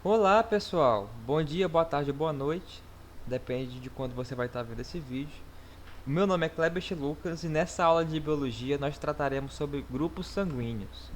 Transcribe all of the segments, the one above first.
Olá pessoal, bom dia, boa tarde, boa noite, depende de quando você vai estar vendo esse vídeo. Meu nome é Kleber Lucas e nessa aula de biologia nós trataremos sobre grupos sanguíneos.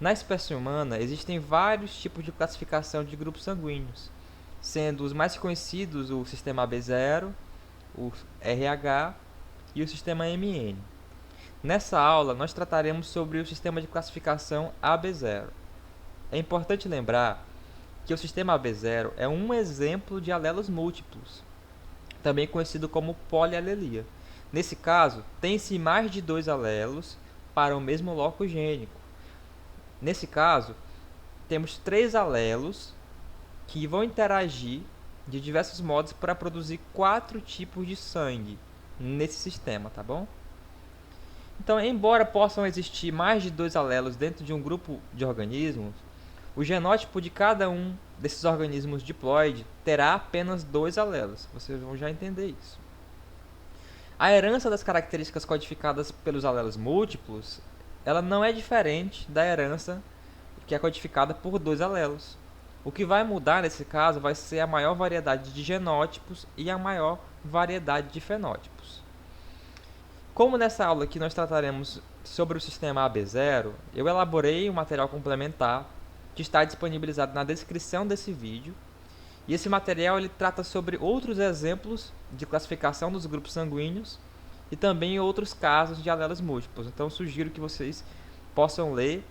Na espécie humana existem vários tipos de classificação de grupos sanguíneos, sendo os mais conhecidos o sistema AB0, o RH e o sistema MN. Nessa aula nós trataremos sobre o sistema de classificação AB0. É importante lembrar que o sistema AB0 é um exemplo de alelos múltiplos, também conhecido como polialelia. Nesse caso, tem-se mais de dois alelos para o mesmo loco gênico. Nesse caso, temos três alelos que vão interagir de diversos modos para produzir quatro tipos de sangue nesse sistema, tá bom? Então, embora possam existir mais de dois alelos dentro de um grupo de organismos, o genótipo de cada um desses organismos diploide terá apenas dois alelos. Vocês vão já entender isso. A herança das características codificadas pelos alelos múltiplos, ela não é diferente da herança que é codificada por dois alelos. O que vai mudar nesse caso vai ser a maior variedade de genótipos e a maior variedade de fenótipos. Como nessa aula aqui nós trataremos sobre o sistema AB0, eu elaborei um material complementar que está disponibilizado na descrição desse vídeo. E esse material ele trata sobre outros exemplos de classificação dos grupos sanguíneos e também outros casos de alelos múltiplos. Então sugiro que vocês possam ler,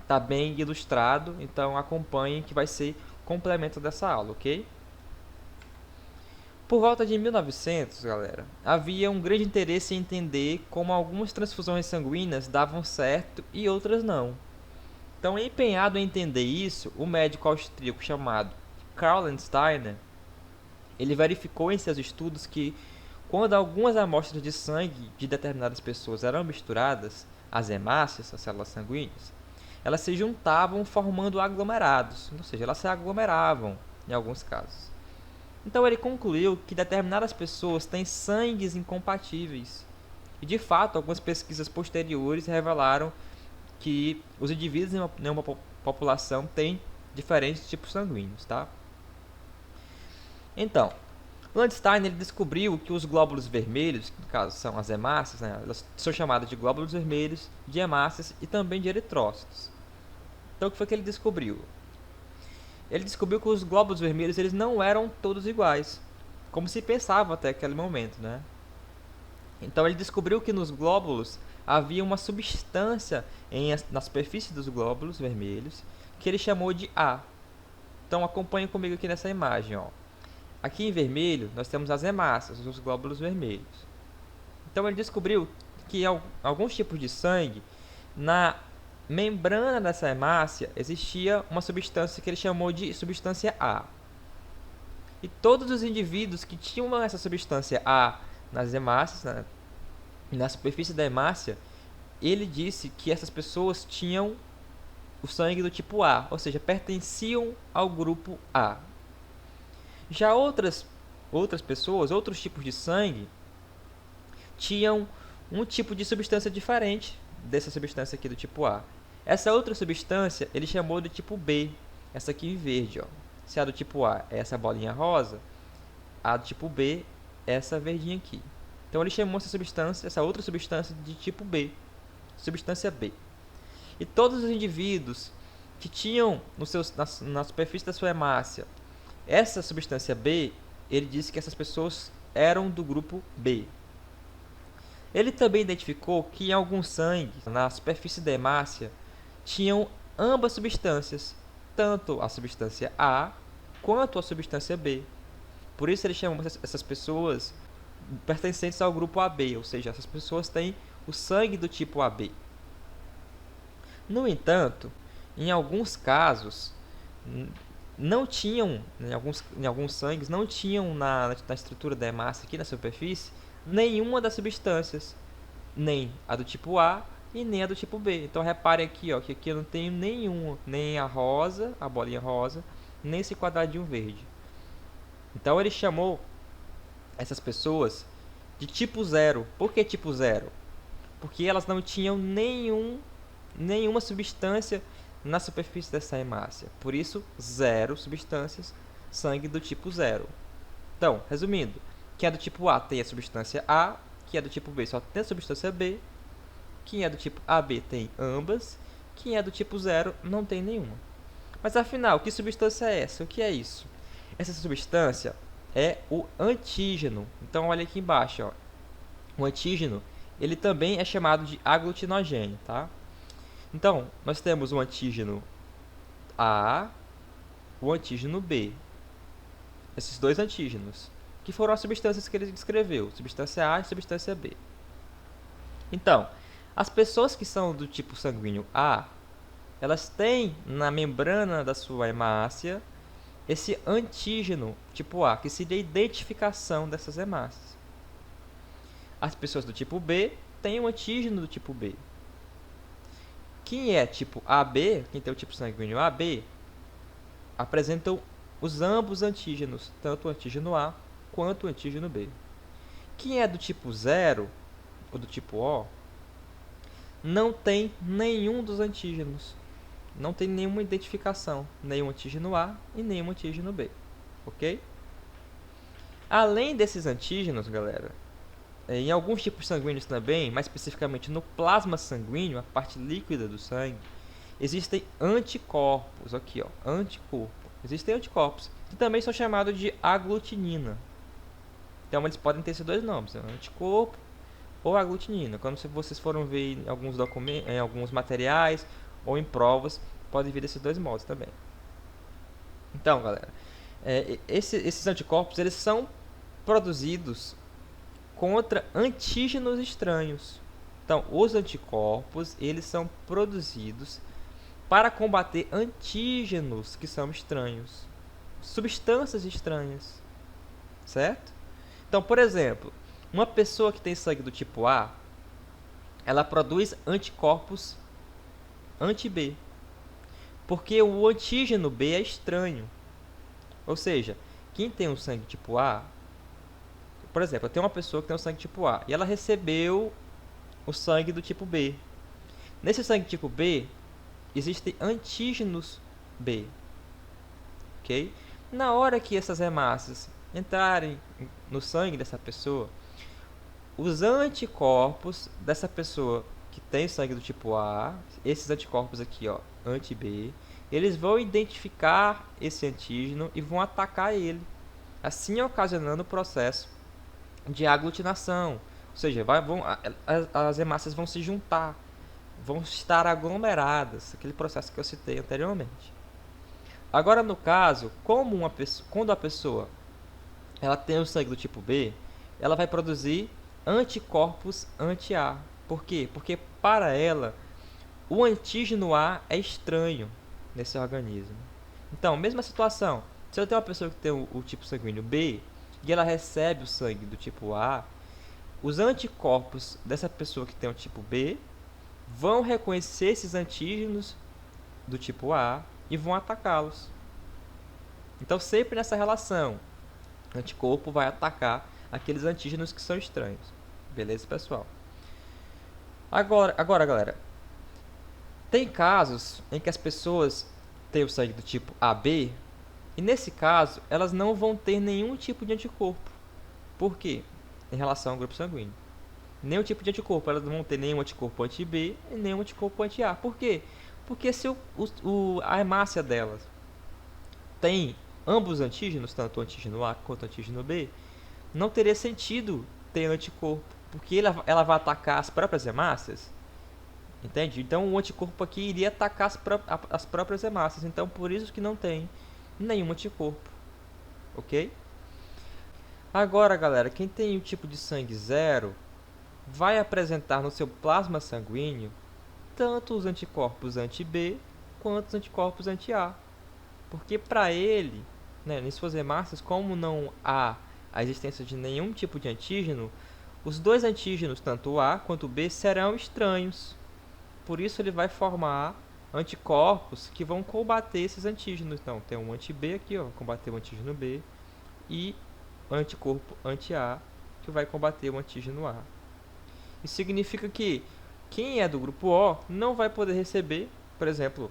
está bem ilustrado, então acompanhem que vai ser complemento dessa aula, ok? Por volta de 1900, galera, havia um grande interesse em entender como algumas transfusões sanguíneas davam certo e outras não. Então, empenhado em entender isso, o médico austríaco chamado Karl Landsteiner, ele verificou em seus estudos que quando algumas amostras de sangue de determinadas pessoas eram misturadas, as hemácias, as células sanguíneas, elas se juntavam formando aglomerados, ou seja, elas se aglomeravam em alguns casos. Então ele concluiu que determinadas pessoas têm sangues incompatíveis. E de fato, algumas pesquisas posteriores revelaram que os indivíduos em uma população têm diferentes tipos sanguíneos, tá? Então, Landstein ele descobriu que os glóbulos vermelhos, que no caso são as hemácias, né, elas são chamadas de glóbulos vermelhos, de hemácias e também de eritrócitos. Então, o que foi que ele descobriu? Ele descobriu que os glóbulos vermelhos eles não eram todos iguais, como se pensava até aquele momento, né? Então ele descobriu que nos glóbulos havia uma substância na superfície dos glóbulos vermelhos que ele chamou de A. Então acompanhe comigo aqui nessa imagem, ó. Aqui em vermelho nós temos as hemácias, os glóbulos vermelhos. Então ele descobriu que em alguns tipos de sangue, na membrana dessa hemácia existia uma substância que ele chamou de substância A. E todos os indivíduos que tinham essa substância A nas hemácias, na superfície da hemácia, ele disse que essas pessoas tinham o sangue do tipo A, ou seja, pertenciam ao grupo A. Já outras pessoas, outros tipos de sangue, tinham um tipo de substância diferente dessa substância aqui do tipo A. Essa outra substância ele chamou de tipo B, essa aqui em verde, ó. Se a do tipo A é essa bolinha rosa, a do tipo B é essa verdinha aqui. Então ele chamou essa outra substância de tipo B, substância B. E todos os indivíduos que tinham na superfície da sua hemácia essa substância B, ele disse que essas pessoas eram do grupo B. Ele também identificou que em algum sangue, na superfície da hemácia, tinham ambas substâncias, tanto a substância A quanto a substância B. Por isso ele chamou essas pessoas pertencentes ao grupo AB, ou seja, essas pessoas têm o sangue do tipo AB. No entanto, em alguns casos, não tinham, em alguns sangues, não tinham na estrutura da hemácia, aqui na superfície, nenhuma das substâncias, nem a do tipo A e nem a do tipo B. Então reparem aqui, ó, que aqui eu não tenho nenhuma, nem a rosa, a bolinha rosa, nem esse quadradinho verde. Então ele chamou essas pessoas de tipo zero. Por que tipo zero? Porque elas não tinham nenhuma substância na superfície dessa hemácia. Por isso, 0 substâncias, sangue do tipo 0. Então, resumindo, quem é do tipo A tem a substância A, quem é do tipo B só tem a substância B, quem é do tipo AB tem ambas, quem é do tipo 0 não tem nenhuma. Mas afinal, que substância é essa? O que é isso? Essa substância é o antígeno. Então, olha aqui embaixo, ó. O antígeno, ele também é chamado de aglutinogênio, tá? Então, nós temos o antígeno A, o antígeno B. Esses dois antígenos, que foram as substâncias que ele descreveu, substância A e substância B. Então, as pessoas que são do tipo sanguíneo A, elas têm na membrana da sua hemácia esse antígeno tipo A, que seria a identificação dessas hemácias. As pessoas do tipo B têm o antígeno do tipo B. Quem é tipo AB, quem tem o tipo sanguíneo AB, apresentam os ambos antígenos, tanto o antígeno A quanto o antígeno B. Quem é do tipo 0, ou do tipo O, não tem nenhum dos antígenos. Não tem nenhuma identificação, nem o antígeno A e nem o antígeno B. Ok? Além desses antígenos, galera, em alguns tipos sanguíneos também, mais especificamente no plasma sanguíneo, a parte líquida do sangue, existem anticorpos. Aqui, ó, anticorpo. Existem anticorpos, que também são chamados de aglutinina. Então, eles podem ter esses dois nomes, anticorpo ou aglutinina. Quando vocês foram ver em alguns documentos, em alguns materiais ou em provas, pode vir desses dois modos também. Então, galera, esses anticorpos eles são produzidos contra antígenos estranhos. Então, os anticorpos eles são produzidos para combater antígenos que são estranhos, substâncias estranhas, certo? Então, por exemplo, uma pessoa que tem sangue do tipo A, ela produz anticorpos anti-B, porque o antígeno B é estranho. Ou seja, quem tem um sangue tipo A, por exemplo, eu tenho uma pessoa que tem um sangue tipo A e ela recebeu o sangue do tipo B. Nesse sangue tipo B, existem antígenos B, ok? Na hora que essas hemácias entrarem no sangue dessa pessoa, os anticorpos dessa pessoa que tem sangue do tipo A, esses anticorpos aqui, ó, anti-B, eles vão identificar esse antígeno e vão atacar ele, assim ocasionando o processo de aglutinação. Ou seja, as hemácias vão se juntar, vão estar aglomeradas, aquele processo que eu citei anteriormente. Agora, no caso, quando a pessoa ela tem o sangue do tipo B, ela vai produzir anticorpos anti-A. Por quê? Porque para ela, o antígeno A é estranho nesse organismo. Então, mesma situação, se eu tenho uma pessoa que tem o tipo sanguíneo B e ela recebe o sangue do tipo A, os anticorpos dessa pessoa que tem o tipo B vão reconhecer esses antígenos do tipo A e vão atacá-los. Então, sempre nessa relação, o anticorpo vai atacar aqueles antígenos que são estranhos. Beleza, pessoal? Agora, galera, tem casos em que as pessoas têm o sangue do tipo AB e, nesse caso, elas não vão ter nenhum tipo de anticorpo. Por quê? Em relação ao grupo sanguíneo. Nenhum tipo de anticorpo. Elas não vão ter nenhum anticorpo anti-B e nenhum anticorpo anti-A. Por quê? Porque se a hemácia delas tem ambos antígenos, tanto o antígeno A quanto o antígeno B, não teria sentido ter anticorpo, porque ela vai atacar as próprias hemácias, entende? Então o anticorpo aqui iria atacar as próprias hemácias, então por isso que não tem nenhum anticorpo, ok? Agora, galera, quem tem o tipo de sangue 0 vai apresentar no seu plasma sanguíneo tanto os anticorpos anti-B quanto os anticorpos anti-A, porque para ele, né, em suas hemácias, como não há a existência de nenhum tipo de antígeno, os dois antígenos, tanto o A quanto o B, serão estranhos. Por isso ele vai formar anticorpos que vão combater esses antígenos. Então, tem um anti-B aqui, ó, combater o antígeno B, e anticorpo anti-A, que vai combater o antígeno A. Isso significa que quem é do grupo O não vai poder receber, por exemplo,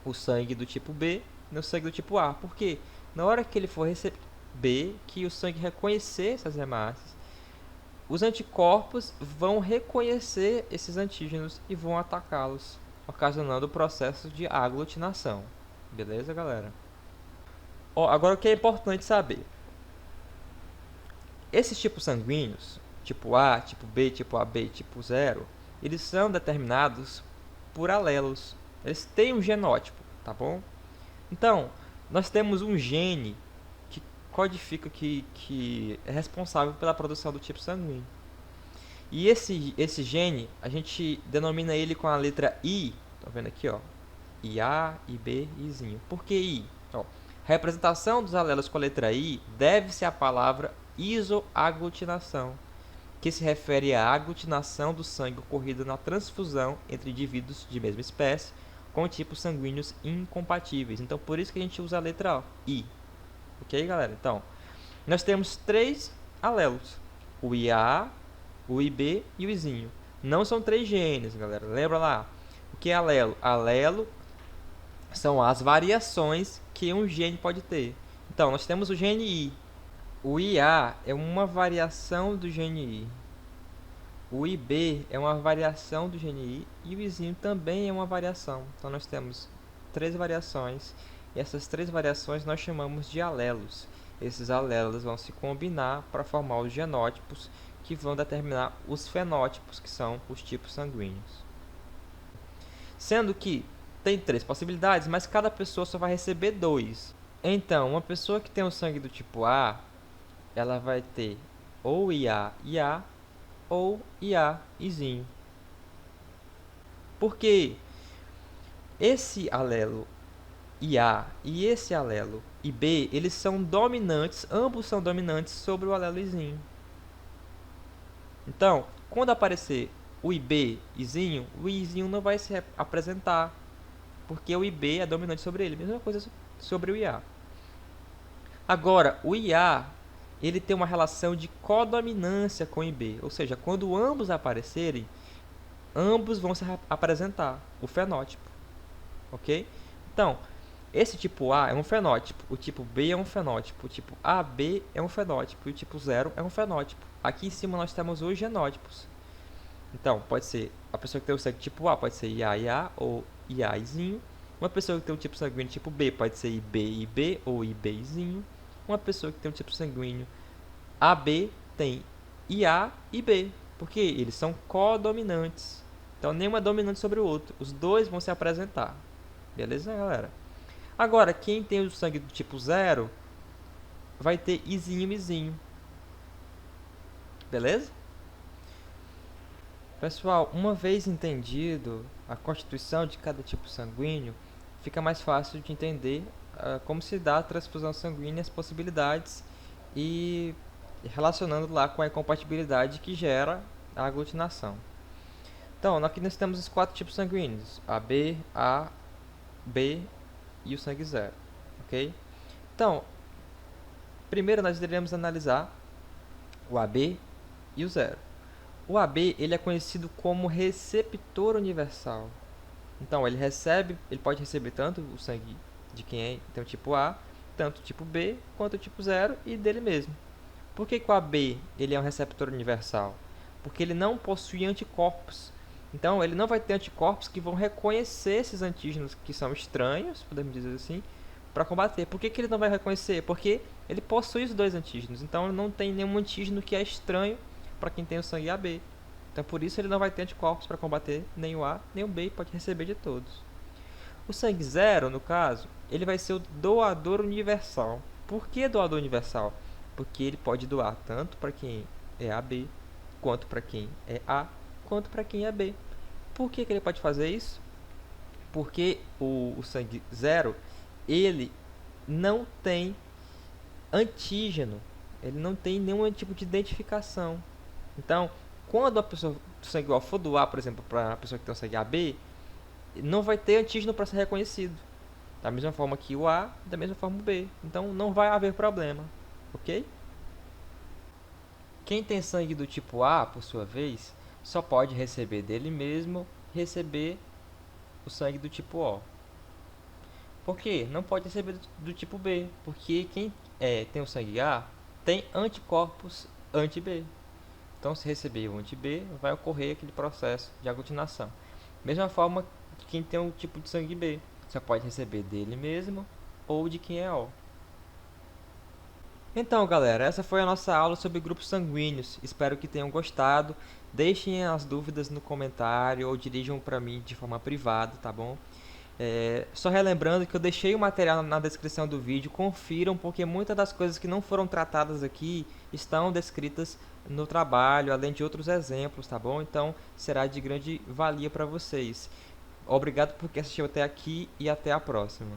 o sangue do tipo B e o sangue do tipo A. Por quê? Na hora que ele for receber, que o sangue reconhecer essas hemácias, os anticorpos vão reconhecer esses antígenos e vão atacá-los, ocasionando o processo de aglutinação. Beleza, galera? Ó, agora o que é importante saber? Esses tipos sanguíneos, tipo A, tipo B, tipo AB, tipo 0, eles são determinados por alelos. Eles têm um genótipo, tá bom? Então, nós temos um gene que codifica, que é responsável pela produção do tipo sanguíneo. E esse gene, a gente denomina ele com a letra I, tá vendo aqui, ó? IA, IB e Izinho. Por que I? Ó, representação dos alelos com a letra I deve-se à palavra isoaglutinação, que se refere à aglutinação do sangue ocorrida na transfusão entre indivíduos de mesma espécie com tipos sanguíneos incompatíveis. Então, por isso que a gente usa a letra I. Ok, galera? Então, nós temos 3 alelos: o IA, o IB e o Izinho. Não são 3 genes, galera. Lembra lá? O que é alelo? Alelo são as variações que um gene pode ter. Então, nós temos o gene I. O IA é uma variação do gene I. O IB é uma variação do gene I e o Izinho também é uma variação. Então, nós temos 3 variações e essas 3 variações nós chamamos de alelos. Esses alelos vão se combinar para formar os genótipos que vão determinar os fenótipos, que são os tipos sanguíneos. Sendo que tem 3 possibilidades, mas cada pessoa só vai receber 2. Então, uma pessoa que tem o sangue do tipo A, ela vai ter ou IA ou IA Izinho. Porque esse alelo IA e esse alelo IB, eles são dominantes, ambos são dominantes sobre o alelo Izinho. Então, quando aparecer o IB Izinho, o Izinho não vai se apresentar, porque o IB é dominante sobre ele. Mesma coisa sobre o IA. Agora, o IA, ele tem uma relação de codominância com o IB, ou seja, quando ambos aparecerem, ambos vão se apresentar o fenótipo, ok? Então, esse tipo A é um fenótipo, o tipo B é um fenótipo, o tipo AB é um fenótipo e o tipo 0 é um fenótipo. Aqui em cima nós temos os genótipos. Então, pode ser a pessoa que tem o sangue tipo A, pode ser IA ou IAzinho. Uma pessoa que tem o tipo sanguíneo tipo B pode ser IB ou IBzinho. Uma pessoa que tem o tipo sanguíneo AB tem IA e B, porque eles são codominantes. Então, nenhum é dominante sobre o outro. Os dois vão se apresentar. Beleza, galera? Agora, quem tem o sangue do tipo 0 vai ter Izinho e Izinho. Beleza? Pessoal, uma vez entendido a constituição de cada tipo sanguíneo, fica mais fácil de entender como se dá a transfusão sanguínea, as possibilidades e relacionando lá com a incompatibilidade que gera a aglutinação. Então, aqui nós temos os 4 tipos sanguíneos: AB, A, B e o sangue 0, ok? Então, primeiro nós iremos analisar o AB e o 0. O AB ele é conhecido como receptor universal. Então, ele pode receber tanto o sangue de quem tem o tipo A, tanto o tipo B, quanto o tipo 0 e dele mesmo. Por que o AB ele é um receptor universal? Porque ele não possui anticorpos. Então, ele não vai ter anticorpos que vão reconhecer esses antígenos que são estranhos, podemos dizer assim, para combater. Por que ele não vai reconhecer? Porque ele possui os 2 antígenos. Então, não tem nenhum antígeno que é estranho para quem tem o sangue AB. Então, por isso, ele não vai ter anticorpos para combater nem o A, nem o B, e pode receber de todos. O sangue 0, no caso, ele vai ser o doador universal. Por que doador universal? Porque ele pode doar tanto para quem é AB, quanto para quem é A, quanto para quem é B. Por que ele pode fazer isso? Porque o sangue 0, ele não tem antígeno, ele não tem nenhum tipo de identificação. Então, quando a pessoa do sangue O for doar, por exemplo, para a pessoa que tem o sangue AB, não vai ter antígeno para ser reconhecido. Da mesma forma que o A, da mesma forma o B. Então, não vai haver problema, ok? Quem tem sangue do tipo A, por sua vez, só pode receber dele mesmo, receber o sangue do tipo O. Por quê? Não pode receber do tipo B, porque quem tem o sangue A tem anticorpos anti-B. Então, se receber o anti-B, vai ocorrer aquele processo de aglutinação. Mesma forma que quem tem o tipo de sangue B, só pode receber dele mesmo ou de quem é O. Então, galera, essa foi a nossa aula sobre grupos sanguíneos. Espero que tenham gostado. Deixem as dúvidas no comentário ou dirijam para mim de forma privada, tá bom? Só relembrando que eu deixei o material na descrição do vídeo, confiram, porque muitas das coisas que não foram tratadas aqui estão descritas no trabalho, além de outros exemplos, tá bom? Então, será de grande valia para vocês. Obrigado por quem assistiu até aqui e até a próxima.